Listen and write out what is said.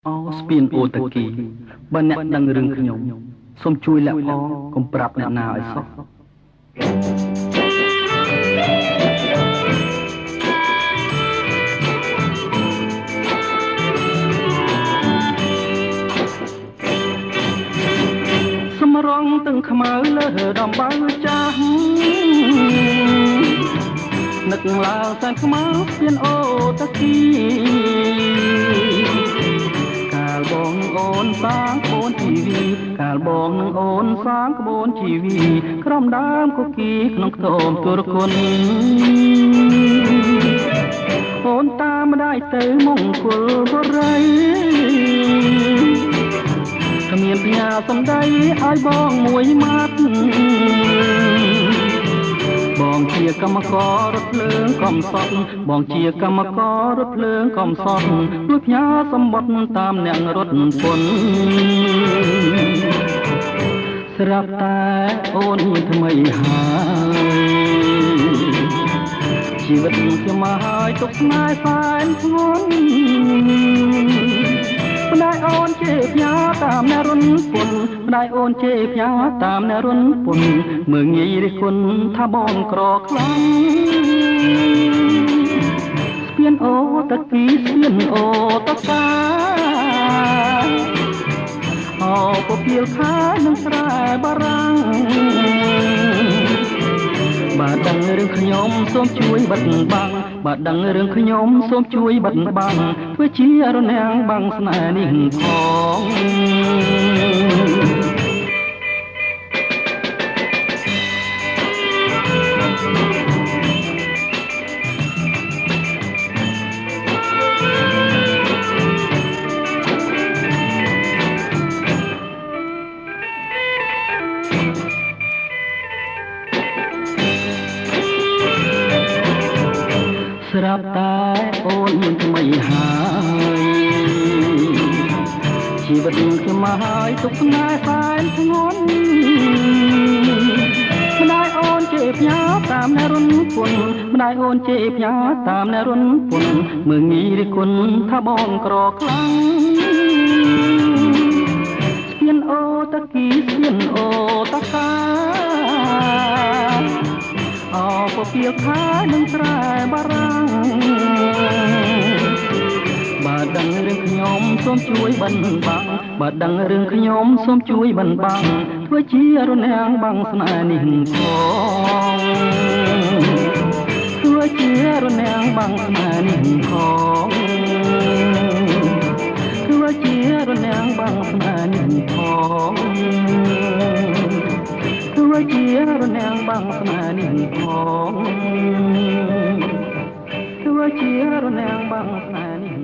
អូស្ពានអូតាគីបើអ្នកដឹងរឿងខ្ញុំសូមជួយលាក់អកុំប្រាប់អ្នកណាឲ្យសោះសម្រងទាំងខ្មៅលើដំបៅចាស់នឹកឡើងតែខ្មៅស្ពានអូតាគីកាលបងអូនសាងក្បូនជីវីកាលបងនឹងអូនសាងក្បូនជីវីក្រំដើមគគីក្នុងខ្ទមទុរគុណអូនតាមម្ដាយទៅមង្គលបុរីគ្មានផ្ញើសំដីឲ្យបងមួយម៉ាត់បងជាកម្មកររថភ្លើងកំសត់បងជាកម្មកររថភ្លើងកំសត់ជួយផ្ញើសម្បត្តិតាមអ្នករត់ពុនស្រាប់តែអូនមានថ្មីហើយជីវិតខ្ញុំមកហើយទុកស្នេហ៍សែនធ្ងន់ម្ដាយអូនជេរផ្ញើតាមអ្នករុនពុនម្ដាយអូនជេរផ្ញើតាមអ្នករុនពុនមើងងាយរិះគន់ថាបងក្រខ្លាំងស្ពានអូតាគីស្ពានអូតាកាអូពពាលខានឹងស្រែបារាំងបើដឹងរឿងខ្ញុំសូមជួយបិទបាំងបើដឹងរឿងខ្ញុំសូមជួយបិទបាំងធ្វើជារនាំងបាំងស្នេហ៍នេះផងស្រាប់តែអូនមានថ្មីហើយជីវិតខ្ញុំមកហើយទុកស្នេហ៍សែនធ្ងន់ម្ដាយអូនជេរផ្ញើតាមអ្នករុនពុនម្ដាយអូនជេរផ្ញើតាមអ្នករុនពុនមើងងាយរិះគន់ថាបងក្រខ្លាំងស្ពានអូតាគីស្ពានអូតាកាអូពពាលខានឹងស្រែបារាំងបើដឹងរឿងខ្ញុំសូមជួយបិណ្ឌបាំងបើដឹងរឿងខ្ញុំសូមជួយបិណ្ឌបាំងធ្វើជារនាំងបាំងស្នេហ៍នេះផងធ្វើជារនាំងបាំងស្នេហ៍នេះផងធ្វើជារនាំងបាំងស្នេហ៍នេះផងធ្វើជារនាំងបាំងស្នេហ៍នេះផងធ្វើជារនាំងបាំងស្នេហ៍នេះ